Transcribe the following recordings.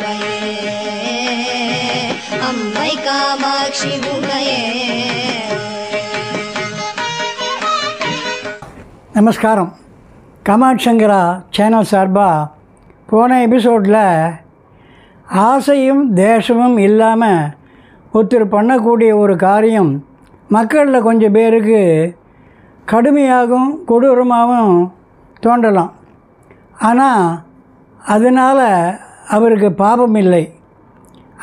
உமையே அம்மை காமாட்சி உமையே. நமஸ்காரம். காமாட்சங்கரா சேனல் சார்பாக போன எபிசோடில் ஆசையும் தேசமும் இல்லாமல் ஒருத்தர் பண்ணக்கூடிய ஒரு காரியம் மக்களில் கொஞ்சம் பேருக்கு கடுமையாகவும் கொடூரமாகவும் தோன்றலாம். ஆனால் அதனால் அவருக்கு பாபம் இல்லை.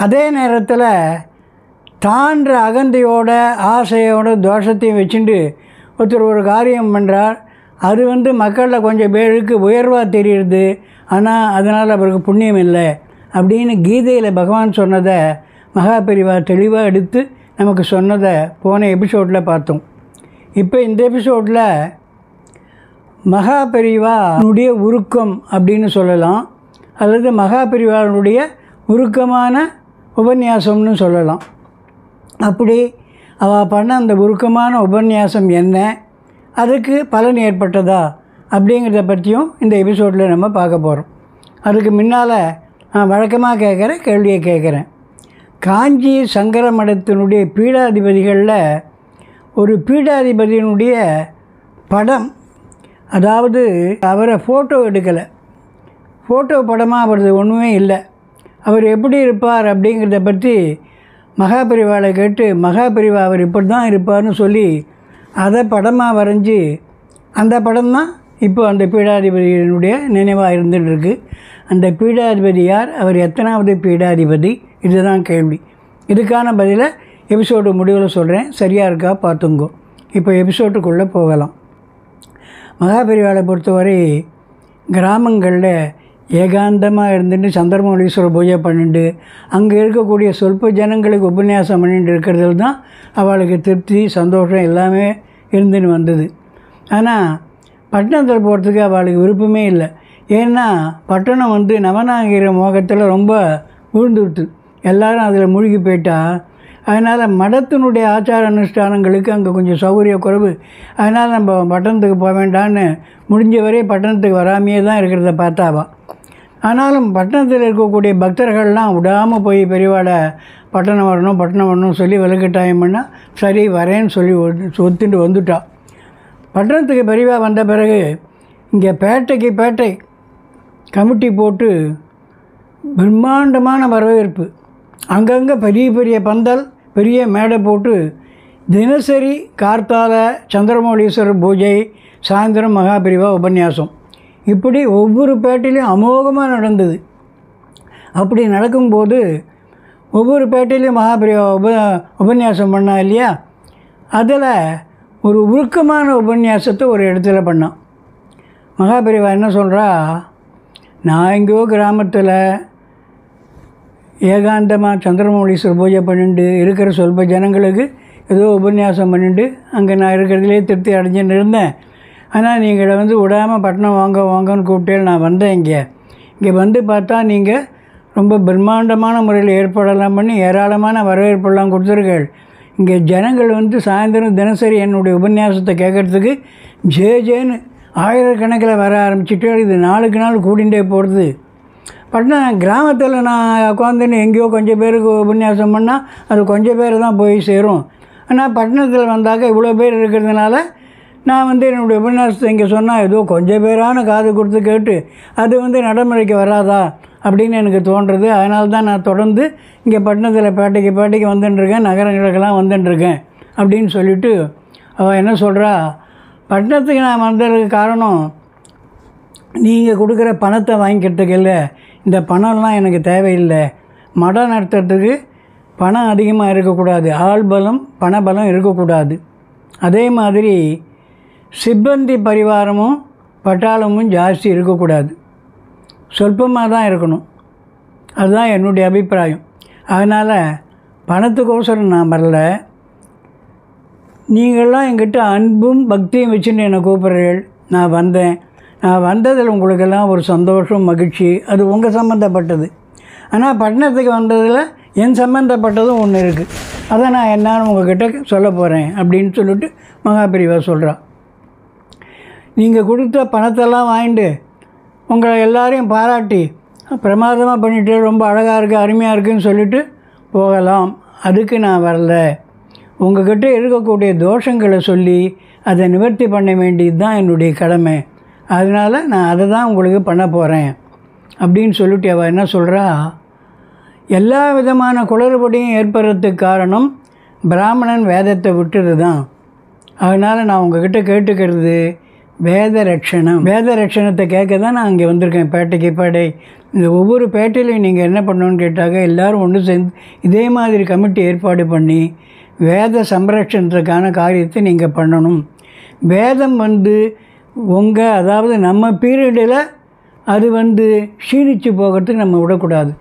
அதே நேரத்தில் தான்ற அகந்தையோட ஆசையோட தோஷத்தையும் வச்சுட்டு ஒருத்தர் ஒரு காரியம் பண்ணுறார். அது மக்களில் கொஞ்சம் பேருக்கு உயர்வாக தெரியுது, ஆனால் அதனால் அவருக்கு புண்ணியம் இல்லை அப்படின்னு கீதையில் பகவான் சொன்னதை மகாபெரிவா தெளிவாக எடுத்து நமக்கு சொன்னதை போன எபிசோடில் பார்த்தோம். இப்போ இந்த எபிசோடில் மகாபெரிவானுடைய உருக்கம் அப்படின்னு சொல்லலாம், அல்லது மகாபெரிவானுடைய உருக்கமான உபன்யாசம்னு சொல்லலாம். அப்படி அவள் பண்ண அந்த உருக்கமான உபன்யாசம் என்ன, அதுக்கு பலன் ஏற்பட்டதா அப்படிங்கிறத பற்றியும் இந்த எபிசோடில் நம்ம பார்க்க போகிறோம். அதுக்கு முன்னால் நான் வழக்கமாக கேட்குற கேள்வியை கேட்குறேன். காஞ்சி சங்கர மடத்தினுடைய பீடாதிபதிகளில் ஒரு பீடாதிபதியினுடைய படம், அதாவது அவரை ஃபோட்டோ எடுக்கலை, ஃபோட்டோ படமாக அவரது ஒன்றுமே இல்லை, அவர் எப்படி இருப்பார் அப்படிங்கிறத பற்றி மகாபெரிவாளை கேட்டு மகாபெரிவா அவர் இப்படி தான் இருப்பார்னு சொல்லி அதை படமாக வரைஞ்சி அந்த படம் தான் இப்போ அந்த பீடாதிபதியினுடைய நினைவாக இருந்துகிட்ருக்கு. அந்த பீடாதிபதி யார், அவர் எத்தனாவது பீடாதிபதி, இதுதான் கேள்வி. இதுக்கான பதிலை எபிசோடு முடிவில் சொல்கிறேன், சரியாக இருக்கா பார்த்துங்கோ. இப்போ எபிசோட்டுக்குள்ளே போகலாம். மகாபெரிவாளை பொறுத்தவரை கிராமங்களில் ஏகாந்தமாக இருந்துட்டு சந்திரமௌலீஸ்வரர் பூஜை பண்ணிட்டு அங்கே இருக்கக்கூடிய சொற்ப ஜனங்களுக்கு உபன்யாசம் பண்ணிட்டு இருக்கிறதுல தான் அவளுக்கு திருப்தி சந்தோஷம் எல்லாமே இருந்துன்னு வந்தது. ஆனால் பட்டணத்தில் போகிறதுக்கு அவளுக்கு விருப்பமே இல்லை. ஏன்னா பட்டணம் நவநாகரிக மோகத்தில் ரொம்ப விழுந்துடுத்து, எல்லோரும் அதில் மூழ்கி போயிட்டா. அதனால் மடத்தினுடைய ஆச்சார அனுஷ்டானங்களுக்கு அங்கே கொஞ்சம் சௌகரிய குறைவு. அதனால் நம்ம பட்டணத்துக்கு போக வேண்டான்னு முடிஞ்ச வரை பட்டணத்துக்கு வராமையே தான் இருக்கிறத பார்த்தாவா. ஆனாலும் பட்டணத்தில் இருக்கக்கூடிய பக்தர்கள்லாம் விடாமல் போய் பெரியவாளை பட்டணம் வரணும் சொல்லி விலக்கட்டாயம் பண்ணால் சரி வரேன்னு சொல்லி ஒத்துட்டு வந்துட்டா. பட்டணத்துக்கு பெரியவா வந்த பிறகு இங்கே பேட்டை கமிட்டி போட்டு பிரம்மாண்டமான வரவேற்பு, அங்கங்கே பெரிய பெரிய பந்தல், பெரிய மேடை போட்டு தினசரி கார்த்தால சந்திரமௌலீஸ்வரர் பூஜை, சாயந்தரம் மகாபெரிவா உபன்யாசம், இப்படி ஒவ்வொரு பேட்டையிலையும் அமோகமாக நடந்தது. அப்படி நடக்கும்போது ஒவ்வொரு பேட்டையிலையும் மகாபெரிவா உபன்யாசம் பண்ணா இல்லையா, அதில் ஒரு உருக்கமான உபன்யாசத்தை ஒரு இடத்துல பண்ணான். மகாபெரிவா என்ன சொல்கிறா, நான் எங்கேயோ கிராமத்தில் ஏகாந்தமாக சந்திரமௌலீஸ்வரர் பூஜை பண்ணிட்டு இருக்கிற சொல்ப ஜனங்களுக்கு ஏதோ உபன்யாசம் பண்ணிட்டு அங்கே நான் இருக்கிறதுலே திருப்தி அடைஞ்சுன்னு இருந்தேன். ஆனால் நீங்கள் விடாமல் பட்டணம் வாங்கன்னு கூப்பிட்டே நான் வந்தேன். இங்கே பார்த்தா நீங்கள் ரொம்ப பிரம்மாண்டமான முறையில் ஏற்பாடெல்லாம் பண்ணி ஏராளமான வரவேற்பெல்லாம் கொடுத்துருங்கள். இங்கே ஜனங்கள் சாயந்தரம் தினசரி என்னுடைய உபன்யாசத்தை கேட்குறதுக்கு ஜேன்னு ஆயிரக்கணக்கில் வர ஆரம்பிச்சுட்டு இது நாளுக்கு நாள் கூடிகிட்டே போகிறது. பட்டணம் கிராமத்தில் நான் உட்காந்துன்னு எங்கேயோ கொஞ்சம் பேருக்கு உபன்யாசம் பண்ணால் அது கொஞ்சம் பேர் தான் போய் சேரும். ஆனால் பட்டணத்தில் வந்தாக்க இவ்வளோ பேர் இருக்கிறதுனால நான் என்னுடைய உபன்யாசத்தை இங்கே சொன்னால் ஏதோ கொஞ்சம் பேரான காது கொடுத்து கேட்டு அது நடைமுறைக்கு வராதா அப்படின்னு எனக்கு தோன்றுறது. அதனால தான் நான் தொடர்ந்து இங்கே பட்டணத்தில் பேட்டைக்கு வந்துட்டுருக்கேன், நகரங்களுக்கெல்லாம் வந்துட்டுருக்கேன் அப்படின்னு சொல்லிவிட்டு அவள் என்ன சொல்கிறா, பட்டணத்துக்கு நான் வந்ததுக்கு காரணம் நீங்கள் கொடுக்குற பணத்தை வாங்கிக்கிறதுக்கு இல்லை, இந்த பணம்லாம் எனக்கு தேவையில்லை, மடம் நடத்துறதுக்கு பணம் அதிகமாக இருக்கக்கூடாது, ஆள்பலம் பணபலம் இருக்கக்கூடாது, அதே மாதிரி சிப்பந்தி பரிவாரமும் பட்டாளமும் ஜாஸ்தி இருக்கக்கூடாது, சொல்பமாக தான் இருக்கணும், அதுதான் என்னுடைய அபிப்பிராயம். அதனால் பணத்துக்கோசரம் நான் வரல, நீங்கள்லாம் என்கிட்ட அன்பும் பக்தியும் வச்சுன்னு என்னை கூப்பிட்றீர்கள், நான் வந்ததில் உங்களுக்கெல்லாம் ஒரு சந்தோஷம் மகிழ்ச்சி, அது உங்கள் சம்மந்தப்பட்டது. ஆனால் பட்டணத்துக்கு வந்ததில் என் சம்மந்தப்பட்டதும் ஒன்று இருக்குது, அதை நான் என்னான்னு உங்கள்கிட்ட சொல்ல போகிறேன் அப்படின்னு சொல்லிட்டு மகாபெரிவா சொல்கிறா. நீங்கள் கொடுத்த பணத்தெல்லாம் வாங்கிட்டு உங்களை எல்லாரையும் பாராட்டி பிரமாதமாக பண்ணிவிட்டு ரொம்ப அழகாக இருக்குது அருமையாக இருக்குதுன்னு சொல்லிவிட்டு போகலாம். அதுக்கு நான் வரல. உங்கள்கிட்ட இருக்கக்கூடிய தோஷங்களை சொல்லி அதை நிவர்த்தி பண்ண வேண்டியது தான் என்னுடைய கடமை. அதனால் நான் அதை தான் உங்களுக்கு பண்ண போகிறேன் அப்படின்னு சொல்லிட்டு அவள் என்ன சொல்கிறா, எல்லா விதமான குளறுபடியும் ஏற்படுறதுக்கு காரணம் பிராமணன் வேதத்தை விட்டுறது தான். அதனால் நான் உங்கள்கிட்ட கேட்டுக்கிறது வேத ரட்சணம். வேத ரட்சணத்தை கேட்க தான் நான் இங்கே வந்திருக்கேன், பேட்டைக்கு பேட்டை. இந்த ஒவ்வொரு பேட்டையிலையும் நீங்கள் என்ன பண்ணணுன்னு கேட்டாக்க எல்லோரும் ஒன்று சேர்ந்து இதே மாதிரி கமிட்டி ஏற்பாடு பண்ணி வேத சம்ரட்சணத்துக்கான காரியத்தை நீங்கள் பண்ணணும். வேதம் அதாவது நம்ம பீரியடில் அது க்ஷீணித்து போகிறதுக்கு நம்ம விடக்கூடாது.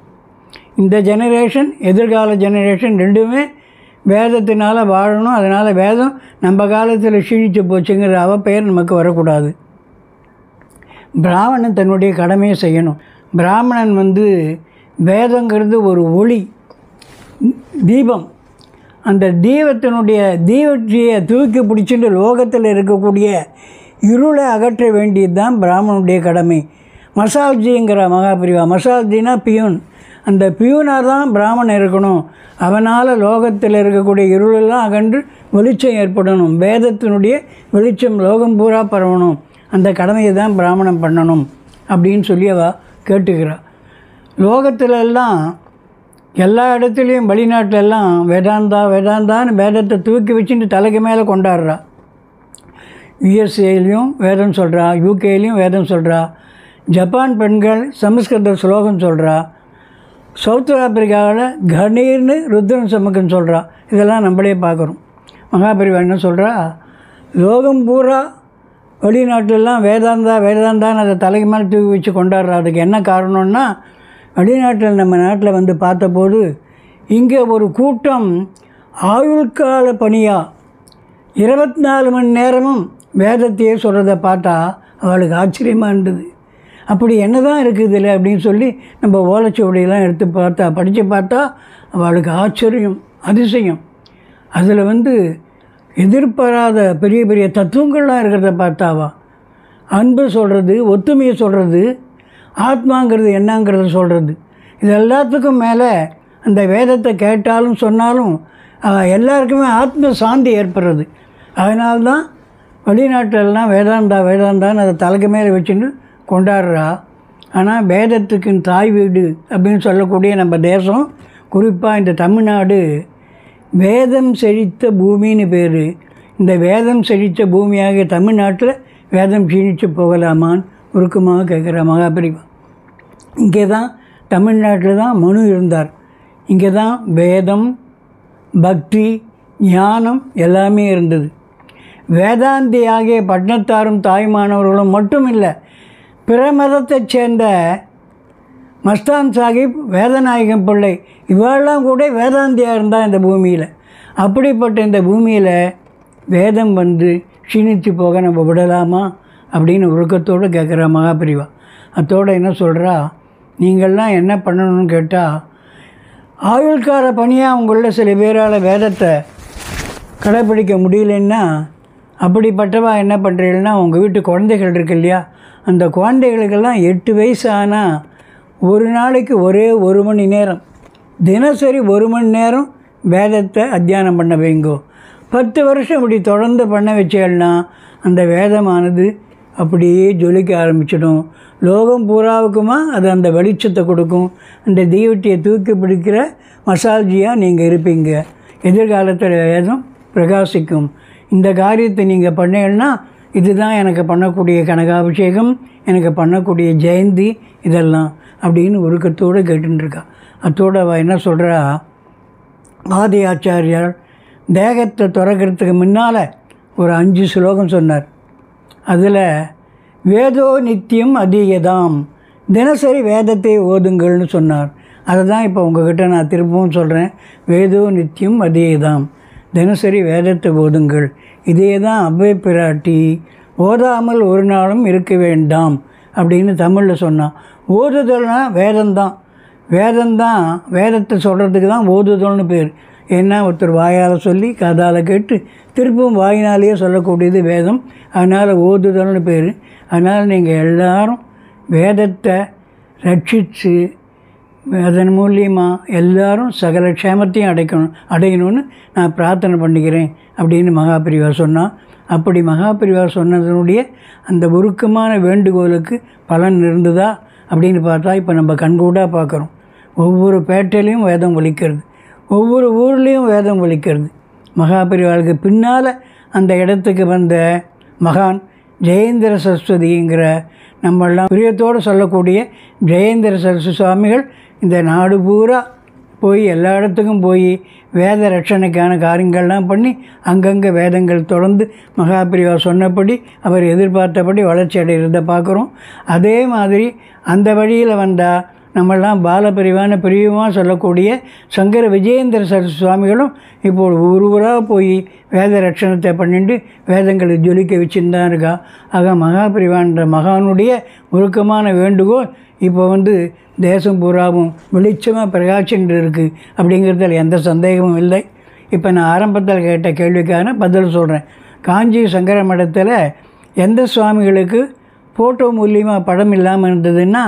இந்த ஜெனரேஷன் எதிர்கால ஜெனரேஷன் ரெண்டுமே வேதத்தினால் வாழணும். அதனால் வேதம் நம்ம காலத்தில் க்ஷீணித்து போச்சுங்கிற அவப்பெயர் நமக்கு வரக்கூடாது. பிராமணன் தன்னுடைய கடமையை செய்யணும். பிராமணன் வேதங்கிறது ஒரு ஒளி, தீபம். அந்த தீவத்தியை தூக்கி பிடிச்சிட்டு லோகத்தில் இருக்கக்கூடிய இருளை அகற்ற வேண்டியது தான் பிராமணனுடைய கடமை. மசால்ஜிங்கிற மகாபிரிவா, மசால்ஜினா பியூன். அந்த பியூனாக தான் பிராமணன் இருக்கணும். அவனால் லோகத்தில் இருக்கக்கூடிய இருளெல்லாம் அகன்று வெளிச்சம் ஏற்படணும். வேதத்தினுடைய வெளிச்சம் லோகம் பூரா பரவணும். அந்த கடமையை தான் பிராமணன் பண்ணணும் அப்படின்னு சொல்லி அவள் கேட்டுக்கிறாள். லோகத்திலெல்லாம் எல்லா இடத்துலையும் வெளிநாட்டிலெல்லாம் வேதாந்தான்னு வேதத்தை தூக்கி வச்சுட்டு தலைக்கு மேலே கொண்டாடுறா. யுஎஸ்ஏலையும் வேதம் சொல்கிறா, யூகேலையும் வேதம் சொல்கிறா. ஜப்பான் பெண்கள் சமஸ்கிருத ஸ்லோகம் சொல்கிறா. சவுத் ஆப்பிரிக்காவில் கணீர்னு ருத்ரன் சமக்குன்னு சொல்கிறா. இதெல்லாம் நம்மளே பார்க்குறோம். மகாபெரிவா என்ன சொல்கிறா, லோகம் பூரா வெளிநாட்டிலெலாம் வேதாந்தான்னு அதை தலைக்கு மேலே தூக்கி வச்சு கொண்டாடுறா. அதுக்கு என்ன காரணம்னா, வெளிநாட்டில் நம்ம நாட்டில் பார்த்தபோது இங்கே ஒரு கூட்டம் ஆயுள்கால பணியாக 24 மணி நேரமும் வேதத்தையே சொல்கிறத பார்த்தா அவளுக்கு ஆச்சரியமாக இருந்தது. அப்படி என்ன தான் இருக்குது இதில் அப்படின்னு சொல்லி நம்ம ஓலைச்சுவடியெல்லாம் எடுத்து படித்து பார்த்தா அவளுக்கு ஆச்சரியம், அதிசயம். அதில் எதிர்பாராத பெரிய பெரிய தத்துவங்கள்லாம் இருக்கிறத பார்த்தாவா. அன்பு சொல்கிறது, ஒத்துமையை சொல்கிறது, ஆத்மாங்கிறது என்னங்கிறத சொல்கிறது. இது எல்லாத்துக்கும் மேலே அந்த வேதத்தை கேட்டாலும் சொன்னாலும் எல்லாருக்குமே ஆத்ம சாந்தி ஏற்படுறது. அதனால்தான் வெளிநாட்டிலலாம் வேதாந்தான்னு அதை தலைக்கு மேலே வச்சுட்டு கொண்டாடுறா. ஆனால் வேதத்துக்கு தாய் வீடு அப்படின்னு சொல்லக்கூடிய நம்ம தேசம், குறிப்பாக இந்த தமிழ்நாடு வேதம் செழித்த பூமின்னு பேர். இந்த வேதம் செழித்த பூமியாக தமிழ்நாட்டில் வேதம் க்ஷீணித்து போகலாமான்னு உருக்கமாக கேட்குற மகாபெரிவா. இங்கே தான் தமிழ்நாட்டில் தான் மனு இருந்தார். இங்கே தான் வேதம், பக்தி, ஞானம் எல்லாமே இருந்தது. வேதாந்தி ஆகிய பட்டினத்தாரும் தாய்மானவர்களும் மட்டும் இல்லை, பிற மதத்தைச் சேர்ந்த மஸ்தான் சாஹிப், வேதநாயகம் பிள்ளை இவெல்லாம் கூட வேதாந்தியாக இருந்தால் இந்த பூமியில். அப்படிப்பட்ட இந்த பூமியில் வேதம் க்ஷீணித்து போக நம்ம விடலாமா அப்படின்னு உருக்கத்தோடு கேட்குறா மகாபெரிவா. அத்தோடு என்ன சொல்கிறா, நீங்கள்லாம் என்ன பண்ணணும்னு கேட்டால், ஆயுள்கார பணியாக உங்களில் சில பேரால் வேதத்தை கடைப்பிடிக்க முடியலன்னா, அப்படிப்பட்டவா என்ன பண்ணுறீங்கன்னா, உங்கள் வீட்டு குழந்தைகள் இருக்கு இல்லையா, அந்த குழந்தைகளுக்கெல்லாம் 8 வயசு ஆனால் ஒரு நாளைக்கு ஒரே 1 மணி நேரம், தினசரி 1 மணி நேரம் வேதத்தை அத்தியானம் பண்ண வைங்கோ. 10 வருஷம் இப்படி தொடர்ந்து பண்ண வச்சேன்னா அந்த வேதமானது அப்படியே ஜொலிக்க ஆரம்பிச்சிடும். லோகம் பூராவுக்குமா அது அந்த வெளிச்சத்தை கொடுக்கும். அந்த தெய்வத்தையை தூக்கி பிடிக்கிற மசால்ஜியாக நீங்கள் இருப்பீங்க. எதிர்காலத்தில் வேதம் பிரகாசிக்கும். இந்த காரியத்தை நீங்கள் பண்ணீங்கன்னா இதுதான் எனக்கு பண்ணக்கூடிய கனகாபிஷேகம், எனக்கு பண்ணக்கூடிய ஜெயந்தி இதெல்லாம் அப்படின்னு உருக்கத்தோடு கேட்டுருக்கா. அத்தோடு அவள் என்ன சொல்கிறா, ஆதி ஆச்சாரியார் தேகத்தை துறக்கிறதுக்கு முன்னால் ஒரு 5 ஸ்லோகம் சொன்னார். அதில் வேதோ நித்தியம் அதீயதாம், தினசரி வேதத்தை ஓதுங்கள்னு சொன்னார். அதை தான் இப்போ உங்கள்கிட்ட நான் திரும்பவும் சொல்கிறேன். வேதோ நித்தியம் அதீயதாம், தினசரி வேதத்தை ஓதுங்கள். இதே தான் அவ்வை பிராட்டி ஓதாமல் ஒரு நாளும் இருக்க வேண்டாம் அப்படின்னு தமிழில் சொன்னான். ஓதுதல்னா வேதம்தான். வேதத்தை சொல்கிறதுக்கு தான் ஓதுதல்னு பேர். ஏன்னா ஒருத்தர் வாயால் சொல்லி காதால் கேட்டு திருப்பும் வாயினாலேயே சொல்லக்கூடியது வேதம். அதனால் ஓதுதல்னு பேர். அதனால் நீங்கள் எல்லாரும் வேதத்தை ரட்சித்து அதன் மூலியமாக எல்லாரும் சகல க்ஷேமத்தையும் அடையணும்னு நான் பிரார்த்தனை பண்ணிக்கிறேன் அப்படின்னு மகாபிரிவா சொன்னான். அப்படி மகாபிரிவா சொன்னதனுடைய அந்த உருக்கமான வேண்டுகோளுக்கு பலன் இருந்ததா அப்படின்னு பார்த்தா இப்போ நம்ம கண்கூடாக பார்க்குறோம். ஒவ்வொரு பேட்டையிலையும் வேதம் ஒலிக்கிறது, ஒவ்வொரு ஊர்லேயும் வேதம் ஒலிக்கிறது. மகாபிரிவாளுக்கு பின்னால் அந்த இடத்துக்கு வந்த மகான் ஜெயேந்திர சரஸ்வதிங்கிற நம்மெல்லாம் பிரியத்தோடு சொல்லக்கூடிய ஜெயேந்திர சரஸ்வதி சுவாமிகள் இந்த நாடு பூரா போய் எல்லா இடத்துக்கும் போய் வேத ரட்சணைக்கான காரியங்கள்லாம் பண்ணி அங்கங்கே வேதங்கள் தொடர்ந்து மகாபிரிவா சொன்னபடி அவர் எதிர்பார்த்தபடி வளர்ச்சி அடைகிறத பார்க்குறோம். அதே மாதிரி அந்த வழியில் வந்தால் நம்மெல்லாம் பாலபிரிவான பிரிவுமாக சொல்லக்கூடிய சங்கர விஜயேந்திர சரஸ்வதி சுவாமிகளும் இப்போது ஊராக போய் வேத ரட்சணத்தை பண்ணிட்டு வேதங்களை ஜொலிக்க வச்சுன்னு தான் இருக்கா. ஆக மகாபிரிவான்ற மகானுடைய உருக்கமான வேண்டுகோள் இப்போ தேசம் பூராவும் வெளிச்சமாக பிரகாசின்று இருக்குது அப்படிங்கிறதுல எந்த சந்தேகமும் இல்லை. இப்போ நான் ஆரம்பத்தில் கேட்ட கேள்விக்கான பதில் சொல்கிறேன். காஞ்சி சங்கர மடத்தில் எந்த சுவாமிகளுக்கு ஃபோட்டோ மூலியமாக படம் இல்லாமல் இருந்ததுன்னா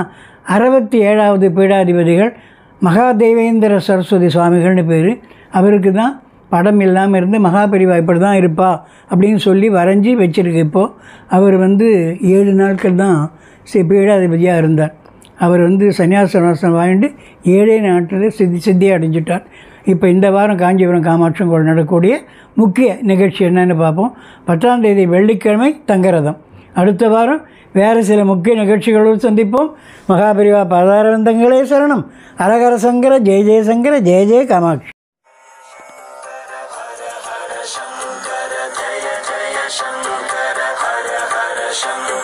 67வது பீடாதிபதிகள் மகாதேவேந்திர சரஸ்வதி சுவாமிகள்னு பேர். அவருக்கு தான் படம் இல்லாமல் இருந்து மகாபிரிவா இப்படி தான் இருப்பா அப்படின்னு சொல்லி வரைஞ்சி வச்சுருக்கு. இப்போது அவர் 7 நாட்கள் தான் பீடாதிபதியாக இருந்தார். அவர் சன்னியாசவாசம் வாங்கிட்டு 7 நாட்டில் சித்தி அடைஞ்சிட்டார். இப்போ இந்த வாரம் காஞ்சிபுரம் காமாட்சி கோவில் நடக்கக்கூடிய முக்கிய நிகழ்ச்சி என்னென்னு பார்ப்போம். 10ஆம் தேதி வெள்ளிக்கிழமை தங்கரதம். அடுத்த வாரம் வேறு சில முக்கிய நிகழ்ச்சிகளோடு சந்திப்போம். மகாபிரிவா பாதாரவந்தங்களே சரணம். ஹரஹர சங்கர ஜெய Jayashankara Jaya Jaya Kamakshi. Shankara Jaya Jaya Shankara Hara Hara Shankara